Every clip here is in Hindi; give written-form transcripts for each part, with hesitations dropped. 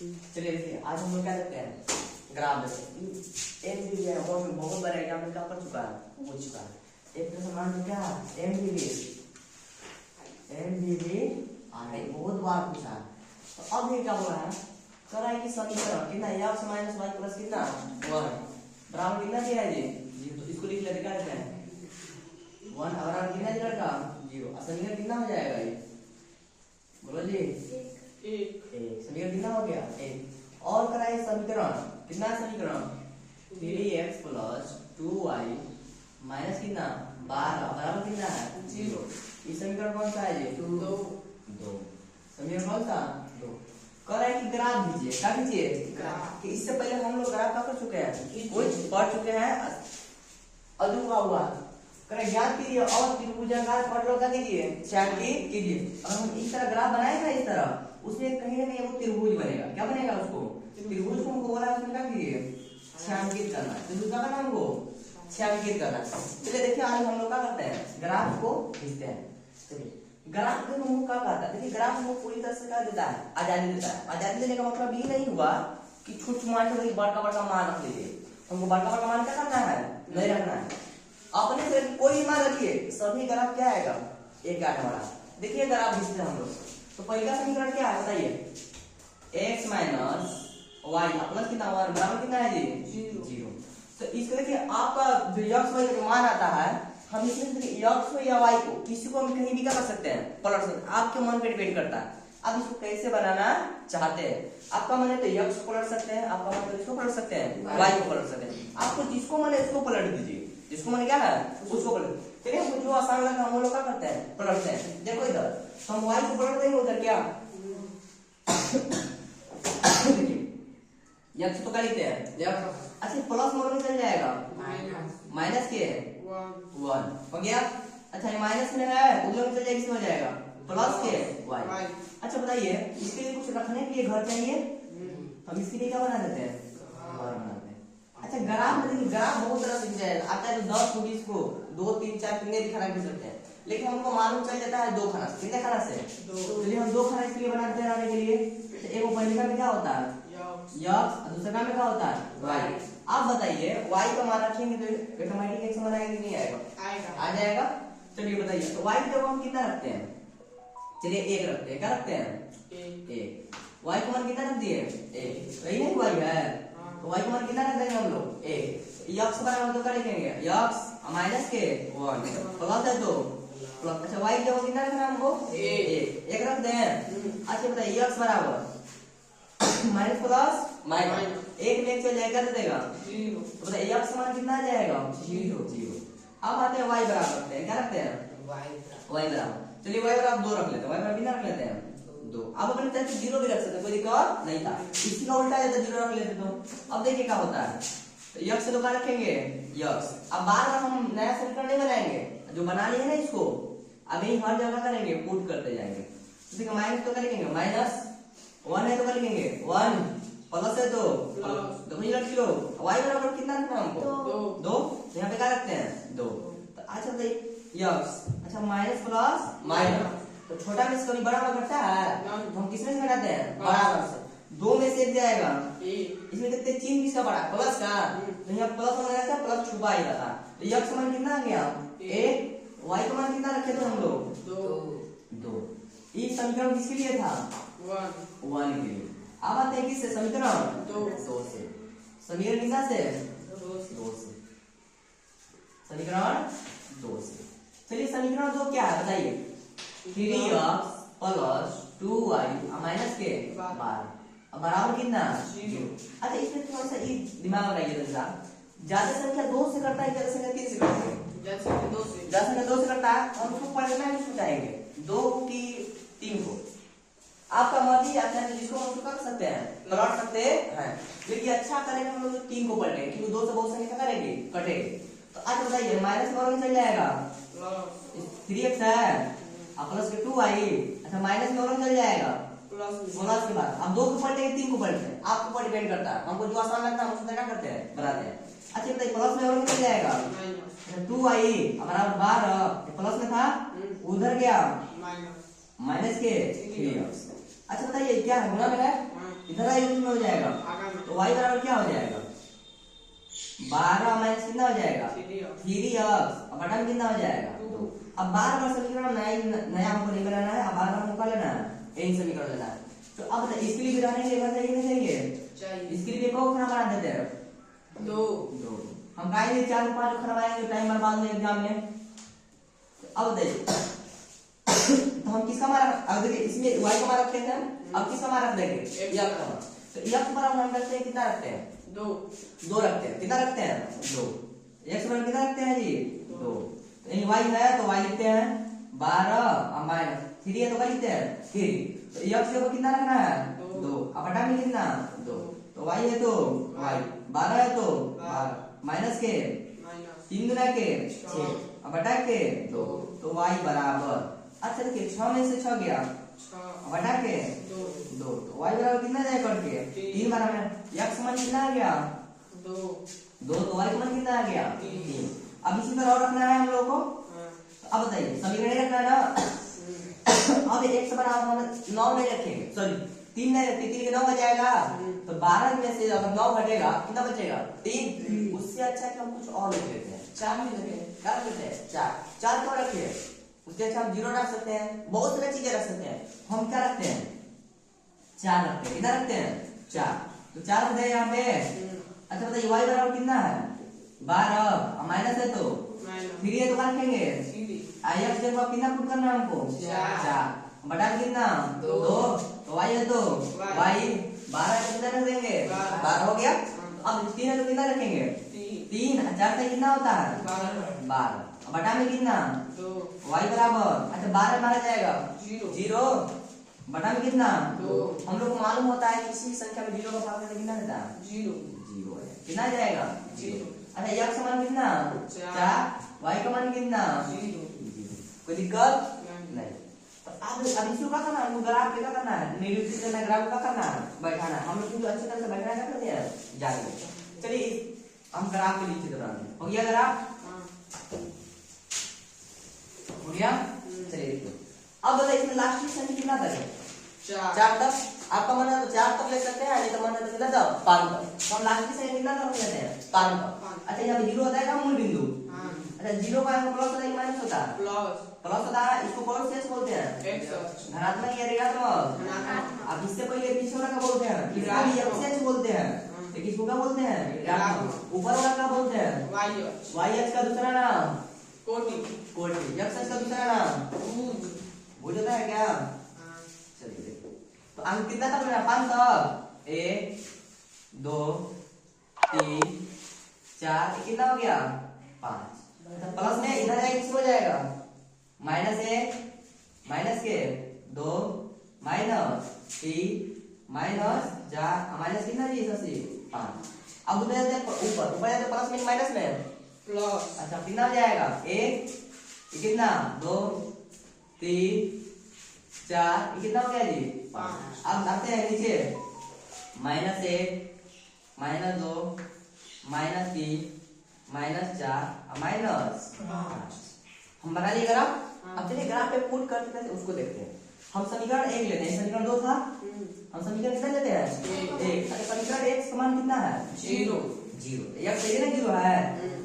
चलिए देखिए आज हम लोग क्या देखते हैं ग्राफ देखते हैं। एम डी है बहुत बार एग्जाम में क्या कर चुका है पूछ चुका है। एक प्रश्न मान लो क्या एम डी आ रही बहुत बार पूछा है। तो अब ये क्या बोला है कह रहा है कि समीकरण कितना x माइनस वाई प्लस कितना 1 बराबर कितना दिया है जी तो इसको लिख लेते क्या देते हैं 1 बराबर कितना दिया का 0। समीकरण कितना हो जाएगा ये बोलो जी एक समीकरण कितना हो गया एक। और कराए समीकरण कितना है समीकरण 3x प्लस 2y माइनस कितना 12 बराबर कितना है 0। ये समीकरण कौन सा है ये 2 समीकरण कौन सा 2। कह रहा है कि ग्राफ दीजिए क्या दीजिए ग्राफ। इससे पहले हम लोग ग्राफ का कर चुके हैं कुछ पढ़ चुके हैं अधूरा हुआ करे ज्ञात कीजिए और त्रिभुजाकार पटलों का कीजिए छायांकित कीजिए। और हम इस तरह ग्राफ बनाए ना इस तरह उसमें कहीं ना कहीं वो त्रिभुज बनेगा। क्या बनेगा उसको त्रिभुज को हमको बोला है उसमें क्या कीजिए छायांकित करना है। तो दूसरा का नाम को छायांकित करना है। चलिए देखिए आज हम लोग क्या करते हैं ग्राफ को खींचते हैं। चलिए ग्राफ में हमको क्या कहता है देखिए ग्राफ हमको पूरी तरह से क्या देता है आजादी देता है। आजादी देने का मतलब ये नहीं हुआ कि छूट मान के बड़का बड़का मान रख लीजिए। हमको बड़का बड़का मान क्या करना है नहीं रखना है अपने से कोई मान रखिए सभी ग्राफ क्या आएगा एक आने वाला। देखिए ग्राफ खींचते हैं हम लोग तो पहला समीकरण क्या है बताइए x माइनस वाई प्लस कितना बराबर कितना है जी 0। तो इसको देखिए आपका जो x y का मान आता है हम इसमें x या y को किसी को हम कहीं भी क्या कर सकते हैं पलट सकते हैं। आपके मन पे डिपेंड करता है आप इसको कैसे बनाना चाहते हैं। आपका मन है तो x को पलट सकते हैं आपका मन है तो इसको पलट सकते हैं y को पलट सकते हैं। आपको जिसको मन है उसको पलट दीजिए जिसको मन क्या है उसको पलट। चलिए हमको जो आसान लगा हम लोग क्या करते हैं पलटते हैं। देखो इधर हम y को पलट देंगे उधर क्या देखिए x तो क्या लिखते हैं अच्छा प्लस मोड़ में चल जाएगा माइनस के 1 हो गया। अच्छा ये माइनस में है उधर में चल जाएगा किसमें हो जाएगा प्लस के y। अच्छा बताइए इसके लिए कुछ रखने के लिए घर चाहिए हम इसके लिए क्या बना देते हैं घर बनाते हैं। अच्छा ग्राफ में देखिए ग्राफ बहुत तरह से खींचा आता है तो 10 को 20 को 2 3 4 कितने भी खाना खींच सकते हैं। लेकिन हमको मालूम चल जाता है 2 खाना कितने खाना से चलिए हम 2 खाना इसके लिए बनाते हैं रहने के लिए। एक वो पहले का में क्या होता है x दूसरे का में क्या होता है y। आप बताइए y का मान रखेंगे तो ऑटोमेटिक एक समान आएगा कि नहीं आएगा आ जाएगा। चलिए बताइए तो y की जगह हम कितना रखते हैं चलिए 1 रखते हैं क्या रखते हैं 1 y का मान कितना रख दिए 1 सही नहीं y है तो y का मान कितना रख देंगे हम लोग 1 x बराबर तो क्या लिखेंगे x माइनस के 1 प्लस है तो प्लस। अच्छा y की जगह कितना रखना हमको 1 रख दें। अच्छा बताइए x बराबर माइनस प्लस माइनस 1 में चल जाएगा दे देगा 0 तो बताइए x मान कितना आ जाएगा 0। अब आते हैं y बराबर रखते हैं क्या रखते हैं y बराबर चलिए y बराबर 2 रख लेते हैं y बराबर कितना रख लेते हैं 2। अब अपने तरफ से 0 भी रख सकते हैं कोई दिक्कत नहीं था। इसी का उल्टा है तो 0 रख लेते तो अब देखिए क्या होता है तो x से तो क्या रखेंगे x। अब बार बार हम नया समीकरण नहीं बनाएंगे जो बना लिए है ना इसको अब यही हर जगह करेंगे पुट करते जाएंगे। तो देखिए माइनस तो करेंगे माइनस 1 है तो क्या लिखेंगे 1 प्लस है तो देखो ये रख लो y बराबर कितना रखना हमको 2 यहाँ पे क्या रखते हैं 2। तो अच्छा बताइए x अच्छा माइनस प्लस माइनस तो छोटा में से कभी बड़ा घटता है तो हम किसमें से घटाते हैं बराबर से 2 में से 1 जाएगा इसमें देखते हैं चिन्ह किसका बड़ा प्लस का तो यहाँ प्लस होने का प्लस छुपा ही रहता। तो x का मान कितना आ गया 1 y का मान कितना रखे थे हम लोग 2। ये समीकरण किसके लिए था 1 के लिए। अब आते हैं किससे समीकरण 2 से समीकरण कितना से 2 से समीकरण 2 से। चलिए समीकरण 2 क्या है बताइए 3x प्लस 2y माइनस के 12 बराबर कितना 0। अच्छा इसमें थोड़ा सा दिमाग लगाइए जरा ज्यादा संख्या 2 से करता है ज्यादा संख्या 3 से करता है ज्यादा संख्या 2 से करता है हम उसको पढ़ना नहीं सोचाएंगे 2 की 3 को आपका मर्जी आता है जिसको हम कर सकते हैं पलट सकते हैं। लेकिन अच्छा करेंगे हम लोग 3 को पलटेंगे क्योंकि 2 से बहुत संख्या करेंगे कटेंगे। तो आज बताइए माइनस में चल जाएगा 3x है अब प्लस के 2y अच्छा माइनस में और चल जाएगा प्लस के बाद अब 2 को पलटेंगे 3 को पलटेंगे आपके ऊपर डिपेंड करता है। हमको जो आसान लगता है हम उससे क्या करते हैं बनाते हैं। अच्छा बताइए प्लस में और चल जाएगा 2y बराबर 12 प्लस में था उधर गया माइनस के 3x। अच्छा बताइए क्या है गुणा में है इधर आई उसमें हो जाएगा, तो y बराबर क्या हो जाएगा 12 माइनस कितना हो जाएगा 3x, अब बटा में कितना हो जाएगा 2। अब बार बार समीकरण नया हमको नहीं बनाना है, अब बार बार हमको लेना है यही समीकरण लेना है। तो अब इसके लिए भी रहने के लिए चाहिए नहीं चाहिए, इसके लिए कौन खाना बना देते हैं 2। हम कहेंगे 4 5 खाना बनाएंगे, टाइम बर्बाद हो एग्जाम में। अब देखिए तो हम किसका मान, अब देखिए इसमें y का मान रखते हैं, अब किसका मान रख देंगे f का मान। तो f बराबर हम रखते हैं कितना रखते हैं 2 रखते हैं, कितना रखते हैं 2। x बराबर कितना रखते हैं जी 2। यानी y है तो y लिखते हैं 12 माइनस 3 है तो क्या लिखते हैं 3। तो x के ऊपर कितना रखना है 2, अब बटा में कितना 2, तो y है तो y 12 है तो 12 माइनस के 3 गुना के 6, अब बटा के 2, तो y बराबर, अच्छा देखिए 6 में से 6 गया, बटा के 2, तो y बराबर कितना जाएगा करके 3 बराबर x मान कितना आ गया 2, तो y मान कितना आ गया 3। अब इसी तरह और रखना है हम लोगों को। अब बताइए समीकरण नहीं रखना है ना। अब x बराबर हम 9 नहीं रखेंगे, सॉरी 3 नहीं रखते, 3 के 9 हो जाएगा, तो 12 में से अगर 9 घटेगा कितना बचेगा 3। उससे अच्छा है कि हम कुछ और लिख लेते हैं, 4 नहीं रखेंगे, क्या रख लेते हैं 4 क्यों रखिए, उसके अच्छा हम 0 रख सकते हैं, बहुत सारी चीजें रख सकते हैं। हम क्या रखते हैं 4 रखते हैं, कितना रखते हैं 4, तो 4 रखते हैं यहाँ पे। अच्छा बताइए y बराबर कितना है 12, माइनस है तो 3 है तो क्या रखेंगे x के ऊपर कितना पुट करना है हमको 4, बटा कितना 2, तो y है तो y 12 है तो कितना रख देंगे 12 हो गया। अब 3 है तो कितना रखेंगे 3, 4 से कितना होता है 12, बटा में कितना 2, y बराबर, अच्छा 12 मारा जाएगा 0, बटा में कितना 2। हम लोग को मालूम होता है किसी भी संख्या में 0 का भाग करके कितना देता है 0 है, कितना जाएगा 0। अच्छा x का मान कितना 4, y का मान कितना 0, कोई दिक्कत नहीं। तो अब इसको क्या करना है, ग्राफ पे क्या करना है, निरूपित करना है, ग्राफ का करना है बैठाना है। हम लोग को अच्छी तरह से बैठाना क्या करते हैं जाके। चलिए हम ग्राफ पे लिखते हैं, हो गया ग्राफ हो गया। चलिए देखिए अब बताइए इसमें लास्ट संख्या कितना तक है 4 तक। आपका मन है तो 4 तक ले सकते हैं, नहीं तो मन है तो कितना तक 5 तक। तो हम लास्ट संख्या कितना तक लेते हैं 5 तक। अच्छा यहाँ पे 0 होता है का मूल बिंदु, अच्छा 0 का प्लस होता है कि माइनस होता है प्लस होता है, इसको कौन से बोलते हैं धनात्मक या ऋणात्मक। अब इससे पहले पीछे वाला का बोलते हैं इसको भी एक्स बोलते हैं, लेकिन इसको क्या बोलते हैं ऋणात्मक। ऊपर वाला का बोलते हैं वाई एक्स का दूसरा नाम कोटि, एक्स एक्स का दूसरा नाम भुज होता है क्या। चलिए देखो तो अंक कितना तक लेना 5 तक, 1 2 3 4, कितना हो गया 5। प्लस में इधर x हो जाएगा -1 माइनस के 2 माइनस 3 माइनस 4 माइनस कितना जी 5। अब उधर जाते ऊपर जाते प्लस में माइनस में प्लस, अच्छा कितना हो जाएगा 1 कितना 2 3 4, कितना हो गया जी 5। अब आते हैं नीचे -1 -2 -3 -4 माइनस 5। हम बना लिए ग्राफ। अब चलिए ग्राफ पे पुट करते हैं उसको देखते हैं। हम समीकरण 1 लेते हैं, समीकरण 2 था, हम समीकरण कितना लेते हैं 1। अच्छा समीकरण 1 का मान कितना है 0, x सही है ना 0 है,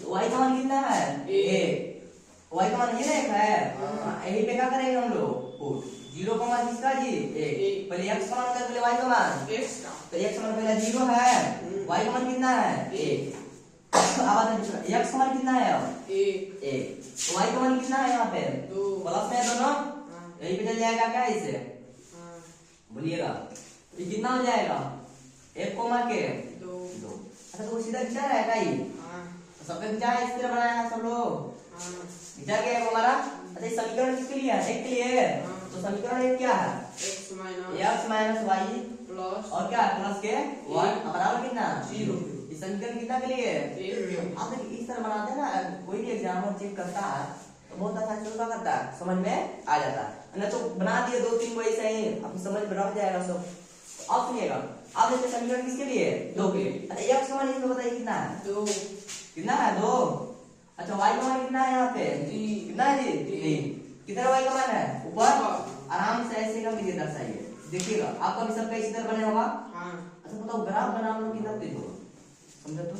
तो y का मान कितना है 1, y का मान ये ना 1 है, यही पे क्या करेंगे हम लोग पुट 0 का मान किसका जी 1, पहले x का मान कर पहले y का मान x का, तो x का मान पहले 0 है, y का मान कितना है 1। अब x का मान कितना है 1, तो y का मान कितना है यहाँ पे 2, प्लस में दोनों यही पे चल जाएगा क्या इसे बोलिएगा, ये कितना हो जाएगा 1 के 2। अच्छा तो सीधा खींचा रहेगा ये, तो सबका खींचा है इस तरह बनाया है सब लोग, खींचा गया है हमारा। अच्छा ये समीकरण किसके लिए है 1 के लिए, तो समीकरण 1 क्या है x माइनस y प्लस और क्या प्लस के 1 बराबर कितना 0। इस समीकरण कितना के लिए आप इस तरह बनाते हैं ना, कोई भी एग्जाम चेक करता है तो बहुत आसान से क्या करता है समझ में आ जाता है, ना तो बना दिए 2-3 को ऐसे ही आपको समझ में रह जाएगा सब। तो अब सुनिएगा आप देखिए समीकरण किसके लिए 2 के लिए। अच्छा x का मान इसमें बताइए कितना है 2, कितना है 2। अच्छा y का मान कितना है यहाँ पे कितना है जी 3, कितना y का मान है ऊपर। आराम से ऐसे का लीजिए दर्शाइए, देखिएगा आपका भी सबका इसी तरह बने होगा। देखो समझो तो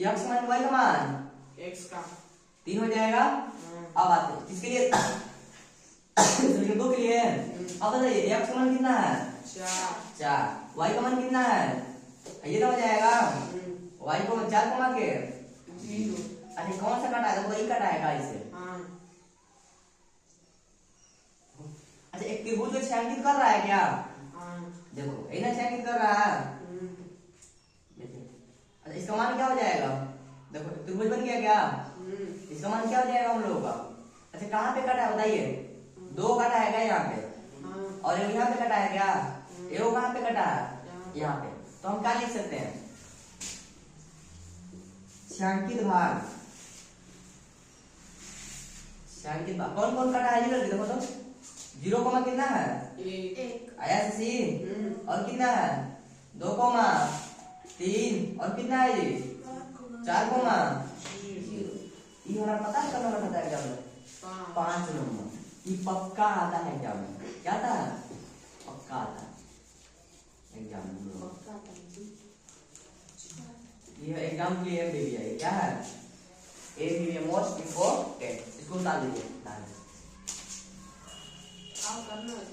x मान y का मान x का 3 हो जाएगा। अब आते हैं किसके लिए सॉल्यूशन 2 के लिए। अब बताइए x का मान कितना है 4, y का मान कितना है ये तो हो जाएगा y को 4 को मान के 0। अच्छा कौन सा कटा है तो वही कटाएगा इसे। अच्छा एक त्रिभुज को छायांकित कर रहा है क्या देखो ये ना छायांकित कर रहा है। अच्छा इसका मान क्या हो जाएगा देखो त्रिभुज बन गया क्या इसका मान क्या हो जाएगा हम लोगों का। अच्छा कहाँ पे कटा है बताइए 2 कटा है क्या यहाँ पे और यहाँ पे कटा है क्या एरो कहाँ पे कटा है यहाँ पे। तो हम क्या लिख सकते हैं छायांकित भाग कौन कौन कटा है ये देखो तो 0 कोमा कितना है 1 आया सी और कितना है 2 कोमा 3 और कितना है ये 4 कोमा 0। ये हमारा पता है कब नंबर आता है एग्जाम में 5 नंबर। ये पक्का आता है एग्जाम में क्या आता है पक्का आता है एग्जाम में ये एग्जाम के लिए दे दिया है क्या है ए भी मोस्ट इंपोर्टेंट इसको उतार दीजिए। करना है